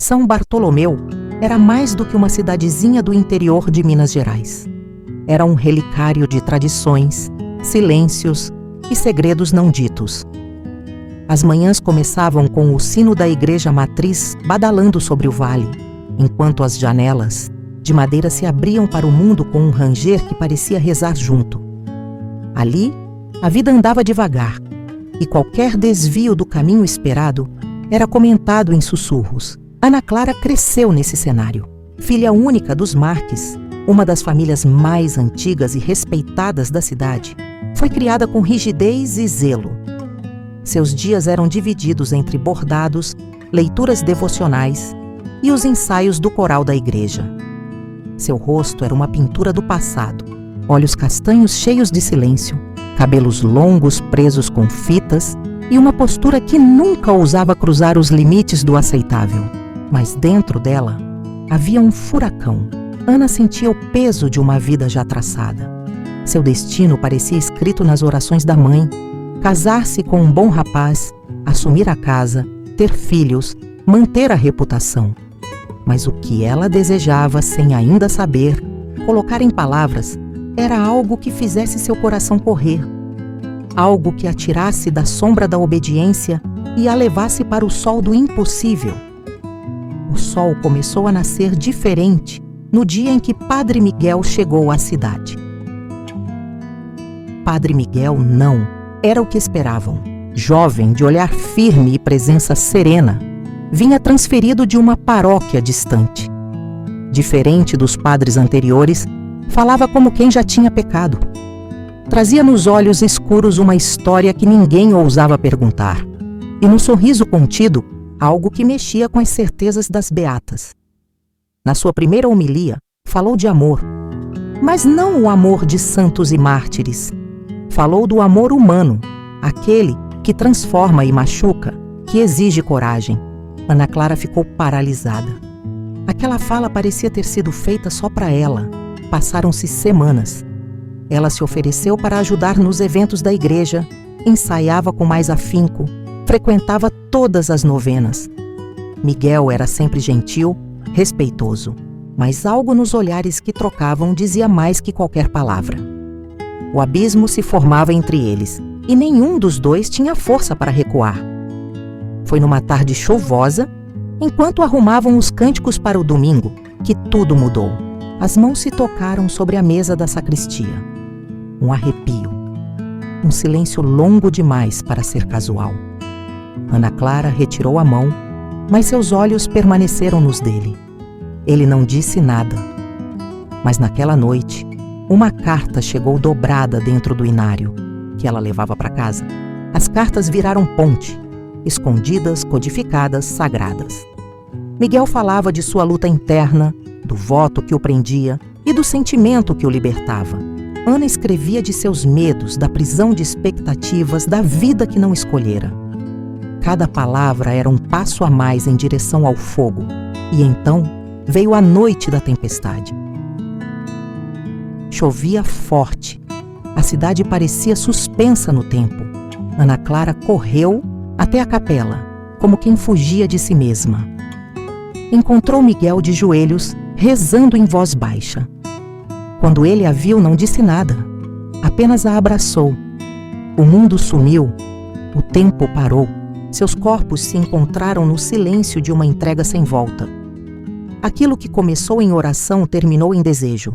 São Bartolomeu era mais do que uma cidadezinha do interior de Minas Gerais. Era um relicário de tradições, silêncios e segredos não ditos. As manhãs começavam com o sino da igreja matriz badalando sobre o vale, enquanto as janelas de madeira se abriam para o mundo com um ranger que parecia rezar junto. Ali, a vida andava devagar, e qualquer desvio do caminho esperado era comentado em sussurros. Ana Clara cresceu nesse cenário. Filha única dos Marques, uma das famílias mais antigas e respeitadas da cidade, foi criada com rigidez e zelo. Seus dias eram divididos entre bordados, leituras devocionais e os ensaios do coral da igreja. Seu rosto era uma pintura do passado, olhos castanhos cheios de silêncio, cabelos longos presos com fitas e uma postura que nunca ousava cruzar os limites do aceitável. Mas dentro dela havia um furacão. Ana sentia o peso de uma vida já traçada. Seu destino parecia escrito nas orações da mãe: casar-se com um bom rapaz, assumir a casa, ter filhos, manter a reputação. Mas o que ela desejava, sem ainda saber, colocar em palavras, era algo que fizesse seu coração correr. Algo que a tirasse da sombra da obediência e a levasse para o sol do impossível. O sol começou a nascer diferente no dia em que Padre Miguel chegou à cidade. Padre Miguel não era o que esperavam. Jovem, de olhar firme e presença serena, vinha transferido de uma paróquia distante. Diferente dos padres anteriores, falava como quem já tinha pecado. Trazia nos olhos escuros uma história que ninguém ousava perguntar, e no sorriso contido, algo que mexia com as certezas das beatas. Na sua primeira homilia, falou de amor, mas não o amor de santos e mártires. Falou do amor humano, aquele que transforma e machuca, que exige coragem. Ana Clara ficou paralisada. Aquela fala parecia ter sido feita só para ela. Passaram-se semanas. Ela se ofereceu para ajudar nos eventos da igreja, ensaiava com mais afinco, frequentava todas as novenas. Miguel era sempre gentil, respeitoso, mas algo nos olhares que trocavam dizia mais que qualquer palavra. O abismo se formava entre eles, e nenhum dos dois tinha força para recuar. Foi numa tarde chuvosa, enquanto arrumavam os cânticos para o domingo, que tudo mudou. As mãos se tocaram sobre a mesa da sacristia. Um arrepio. Um silêncio longo demais para ser casual. Ana Clara retirou a mão, mas seus olhos permaneceram nos dele. Ele não disse nada. Mas naquela noite, uma carta chegou dobrada dentro do inário, que ela levava para casa. As cartas viraram ponte, escondidas, codificadas, sagradas. Miguel falava de sua luta interna, do voto que o prendia e do sentimento que o libertava. Ana escrevia de seus medos, da prisão de expectativas, da vida que não escolhera. Cada palavra era um passo a mais em direção ao fogo, e então veio a noite da tempestade. Chovia forte. A cidade parecia suspensa no tempo. Ana Clara correu até a capela, como quem fugia de si mesma. Encontrou Miguel de joelhos, rezando em voz baixa. Quando ele a viu, não disse nada, apenas a abraçou. O mundo sumiu, o tempo parou. Seus corpos se encontraram no silêncio de uma entrega sem volta. Aquilo que começou em oração terminou em desejo.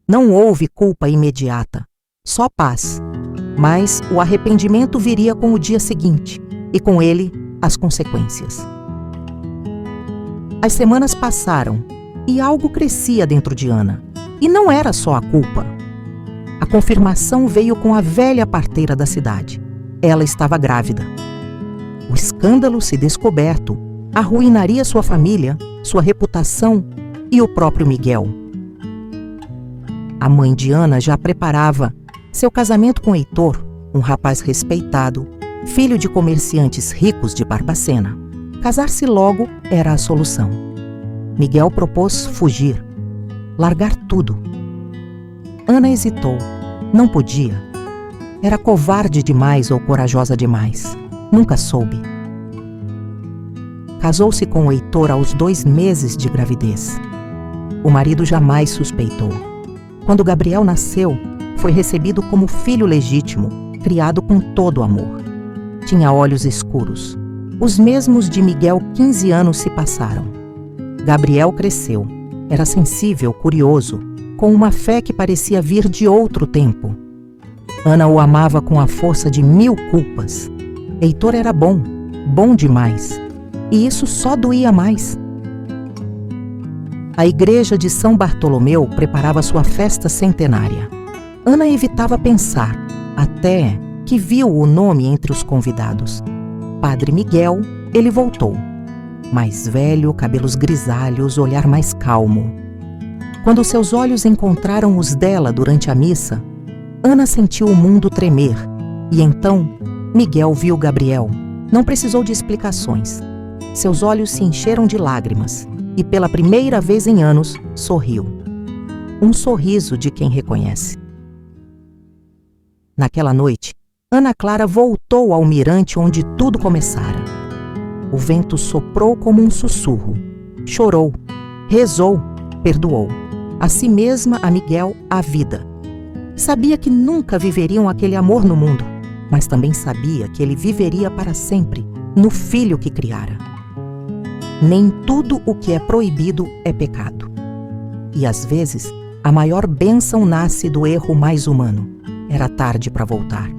Não houve culpa imediata, só paz. Mas o arrependimento viria com o dia seguinte, e com ele as consequências. As semanas passaram, e algo crescia dentro de Ana. E não era só a culpa. A confirmação veio com a velha parteira da cidade. Ela estava grávida. O escândalo, se descoberto, arruinaria sua família, sua reputação e o próprio Miguel. A mãe de Ana já preparava seu casamento com Heitor, um rapaz respeitado, filho de comerciantes ricos de Barbacena. Casar-se logo era a solução. Miguel propôs fugir, largar tudo. Ana hesitou. Não podia. Era covarde demais ou corajosa demais. Nunca soube. Casou-se com o Heitor aos 2 meses de gravidez. O marido jamais suspeitou. Quando Gabriel nasceu, foi recebido como filho legítimo, criado com todo amor. Tinha olhos escuros. Os mesmos de Miguel 15 anos se passaram. Gabriel cresceu. Era sensível, curioso, com uma fé que parecia vir de outro tempo. Ana o amava com a força de 1000 culpas. Heitor era bom, bom demais. E isso só doía mais. A igreja de São Bartolomeu preparava sua festa centenária. Ana evitava pensar, até que viu o nome entre os convidados. Padre Miguel, ele voltou. Mais velho, cabelos grisalhos, olhar mais calmo. Quando seus olhos encontraram os dela durante a missa, Ana sentiu o mundo tremer. E então, Miguel viu Gabriel. Não precisou de explicações. Seus olhos se encheram de lágrimas e, pela primeira vez em anos, sorriu. Um sorriso de quem reconhece. Naquela noite, Ana Clara voltou ao mirante onde tudo começara. O vento soprou como um sussurro. Chorou, rezou, perdoou. A si mesma, a Miguel, a vida. Sabia que nunca viveriam aquele amor no mundo, mas também sabia que ele viveria para sempre no filho que criara. Nem tudo o que é proibido é pecado. E às vezes, a maior bênção nasce do erro mais humano. Era tarde para voltar.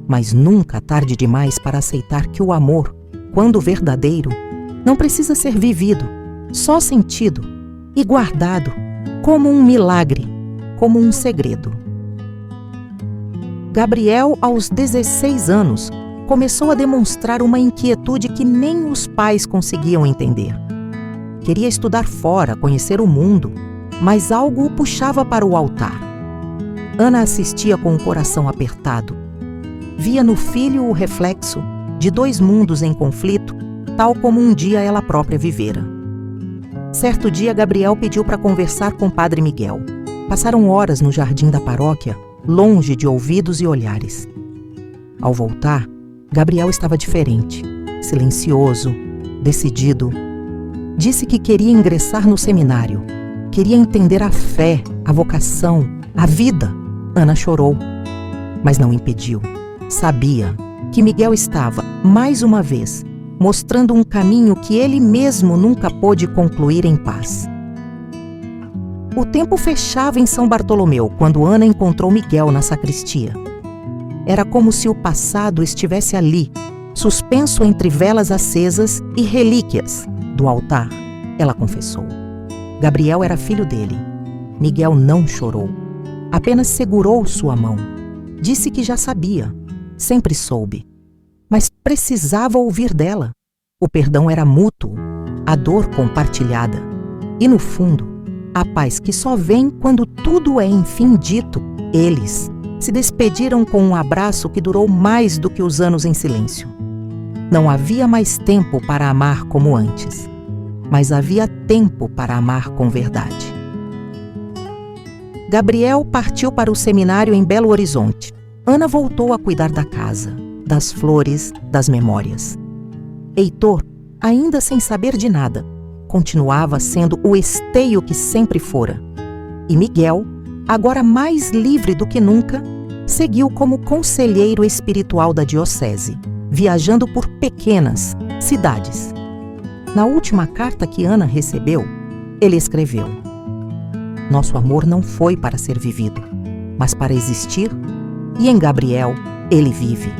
Mas nunca tarde demais para aceitar que o amor, quando verdadeiro, não precisa ser vivido, só sentido e guardado como um milagre, como um segredo. Gabriel, aos 16 anos, começou a demonstrar uma inquietude que nem os pais conseguiam entender. Queria estudar fora, conhecer o mundo, mas algo o puxava para o altar. Ana assistia com o coração apertado. Via no filho o reflexo de 2 mundos em conflito, tal como um dia ela própria vivera. Certo dia, Gabriel pediu para conversar com Padre Miguel. Passaram horas no jardim da paróquia, longe de ouvidos e olhares. Ao voltar, Gabriel estava diferente, silencioso, decidido. Disse que queria ingressar no seminário, queria entender a fé, a vocação, a vida. Ana chorou, mas não impediu. Sabia que Miguel estava, mais uma vez, mostrando um caminho que ele mesmo nunca pôde concluir em paz. O tempo fechava em São Bartolomeu quando Ana encontrou Miguel na sacristia. Era como se o passado estivesse ali, suspenso entre velas acesas e relíquias do altar, ela confessou. Gabriel era filho dele. Miguel não chorou, apenas segurou sua mão. Disse que já sabia, sempre soube, mas precisava ouvir dela. O perdão era mútuo, a dor compartilhada. E no fundo, a paz que só vem quando tudo é enfim dito. Eles se despediram com um abraço que durou mais do que os anos em silêncio. Não havia mais tempo para amar como antes, mas havia tempo para amar com verdade. Gabriel partiu para o seminário em Belo Horizonte. Ana voltou a cuidar da casa, das flores, das memórias. Heitor, ainda sem saber de nada, continuava sendo o esteio que sempre fora. E Miguel, agora mais livre do que nunca, seguiu como conselheiro espiritual da diocese, viajando por pequenas cidades. Na última carta que Ana recebeu, ele escreveu: "Nosso amor não foi para ser vivido, mas para existir, e em Gabriel ele vive.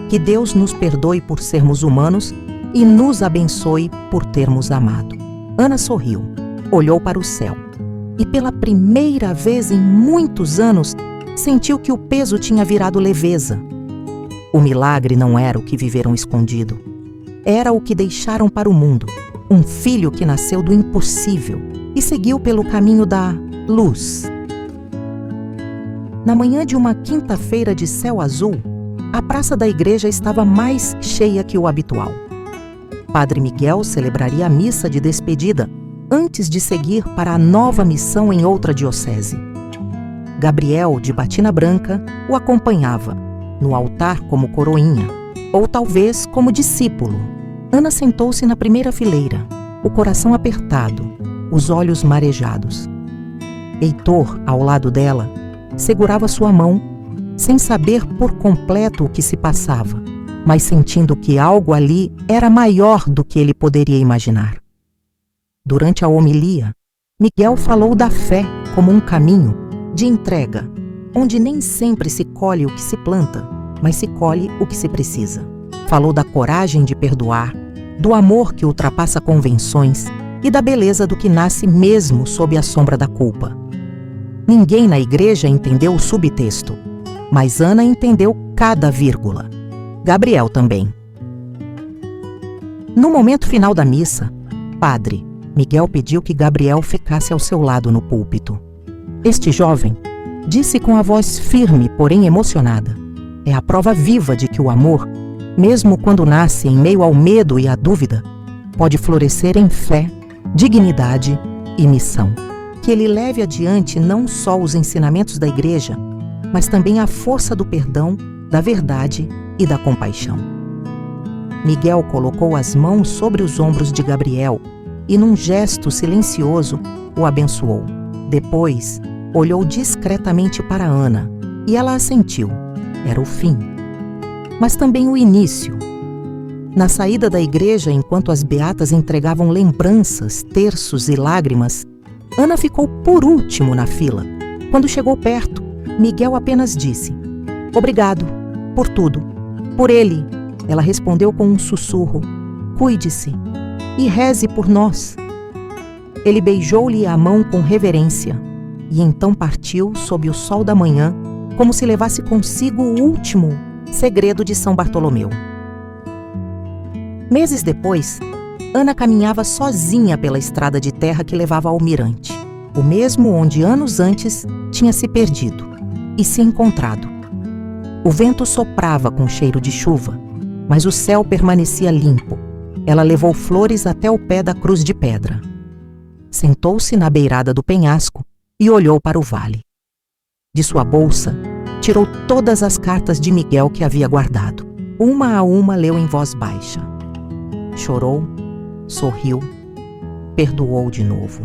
Que Deus nos perdoe por sermos humanos e nos abençoe por termos amado." Ana sorriu, olhou para o céu e pela primeira vez em muitos anos sentiu que o peso tinha virado leveza. O milagre não era o que viveram escondido, era o que deixaram para o mundo, um filho que nasceu do impossível e seguiu pelo caminho da luz. Na manhã de uma quinta-feira de céu azul, a praça da igreja estava mais cheia que o habitual. Padre Miguel celebraria a missa de despedida antes de seguir para a nova missão em outra diocese. Gabriel, de batina branca, o acompanhava, no altar como coroinha, ou talvez como discípulo. Ana sentou-se na primeira fileira, o coração apertado, os olhos marejados. Heitor, ao lado dela, segurava sua mão, sem saber por completo o que se passava, mas sentindo que algo ali era maior do que ele poderia imaginar. Durante a homilia, Miguel falou da fé como um caminho de entrega, onde nem sempre se colhe o que se planta, mas se colhe o que se precisa. Falou da coragem de perdoar, do amor que ultrapassa convenções e da beleza do que nasce mesmo sob a sombra da culpa. Ninguém na igreja entendeu o subtexto, mas Ana entendeu cada vírgula. Gabriel também. No momento final da missa, padre, Miguel pediu que Gabriel ficasse ao seu lado no púlpito. Este jovem disse com a voz firme, porém emocionada: é a prova viva de que o amor, mesmo quando nasce em meio ao medo e à dúvida, pode florescer em fé, dignidade e missão. Que ele leve adiante não só os ensinamentos da igreja, mas também a força do perdão, da verdade e da compaixão. Miguel colocou as mãos sobre os ombros de Gabriel e, num gesto silencioso, o abençoou. Depois, olhou discretamente para Ana e ela assentiu. Era o fim, mas também o início. Na saída da igreja, enquanto as beatas entregavam lembranças, terços e lágrimas, Ana ficou por último na fila. Quando chegou perto, Miguel apenas disse: obrigado, por tudo. Por ele, ela respondeu com um sussurro: cuide-se e reze por nós. Ele beijou-lhe a mão com reverência e então partiu sob o sol da manhã, como se levasse consigo o último segredo de São Bartolomeu. Meses depois, Ana caminhava sozinha pela estrada de terra que levava ao mirante, o mesmo onde anos antes tinha se perdido e se encontrado. O vento soprava com cheiro de chuva, mas o céu permanecia limpo. Ela levou flores até o pé da cruz de pedra. Sentou-se na beirada do penhasco e olhou para o vale. De sua bolsa, tirou todas as cartas de Miguel que havia guardado. Uma a uma leu em voz baixa. Chorou, sorriu, perdoou de novo.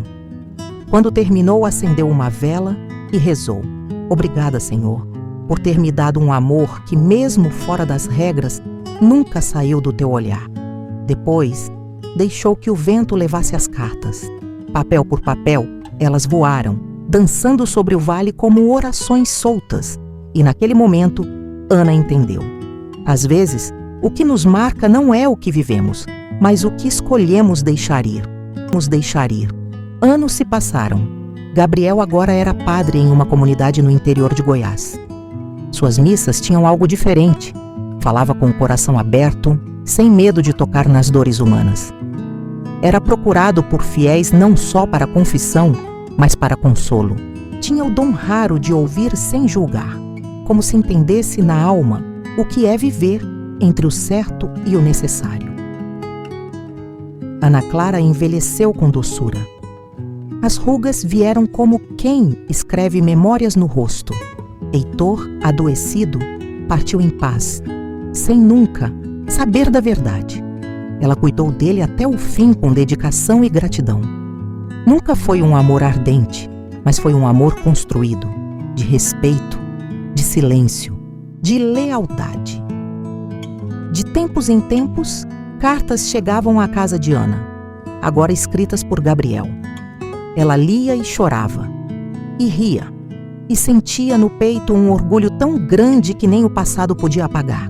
Quando terminou, acendeu uma vela e rezou: obrigada, Senhor, por ter me dado um amor que, mesmo fora das regras, nunca saiu do teu olhar. Depois, deixou que o vento levasse as cartas. Papel por papel, elas voaram, dançando sobre o vale como orações soltas. E naquele momento, Ana entendeu. Às vezes, o que nos marca não é o que vivemos, mas o que escolhemos deixar ir. Anos se passaram. Gabriel agora era padre em uma comunidade no interior de Goiás. Suas missas tinham algo diferente. Falava com o coração aberto, sem medo de tocar nas dores humanas. Era procurado por fiéis não só para confissão, mas para consolo. Tinha o dom raro de ouvir sem julgar, como se entendesse na alma o que é viver entre o certo e o necessário. Ana Clara envelheceu com doçura. As rugas vieram como quem escreve memórias no rosto. Heitor, adoecido, partiu em paz, sem nunca saber da verdade. Ela cuidou dele até o fim com dedicação e gratidão. Nunca foi um amor ardente, mas foi um amor construído, de respeito, de silêncio, de lealdade. De tempos em tempos, cartas chegavam à casa de Ana, agora escritas por Gabriel. Ela lia e chorava, e ria, e sentia no peito um orgulho tão grande que nem o passado podia apagar.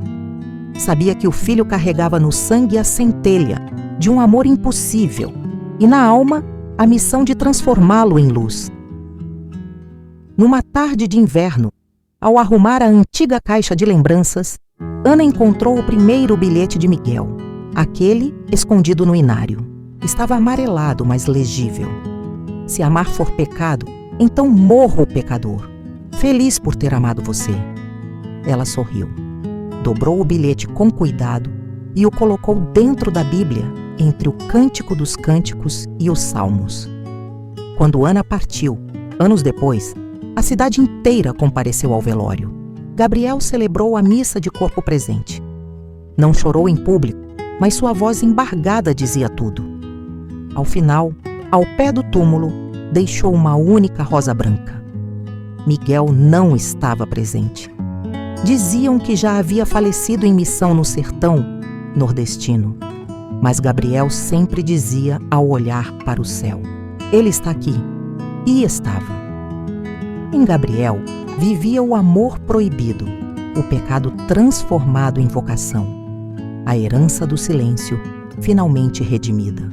Sabia que o filho carregava no sangue a centelha de um amor impossível e na alma a missão de transformá-lo em luz. Numa tarde de inverno, ao arrumar a antiga caixa de lembranças, Ana encontrou o primeiro bilhete de Miguel, aquele escondido no inário. Estava amarelado, mas legível. Se amar for pecado, então morra o pecador. Feliz por ter amado você. Ela sorriu. Dobrou o bilhete com cuidado e o colocou dentro da Bíblia, entre o Cântico dos Cânticos e os Salmos. Quando Ana partiu, anos depois, a cidade inteira compareceu ao velório. Gabriel celebrou a missa de corpo presente. Não chorou em público, mas sua voz embargada dizia tudo. Ao final, ao pé do túmulo, deixou uma única rosa branca. Miguel não estava presente. Diziam que já havia falecido em missão no sertão nordestino, mas Gabriel sempre dizia ao olhar para o céu: ele está aqui. E estava. Em Gabriel vivia o amor proibido, o pecado transformado em vocação, a herança do silêncio finalmente redimida.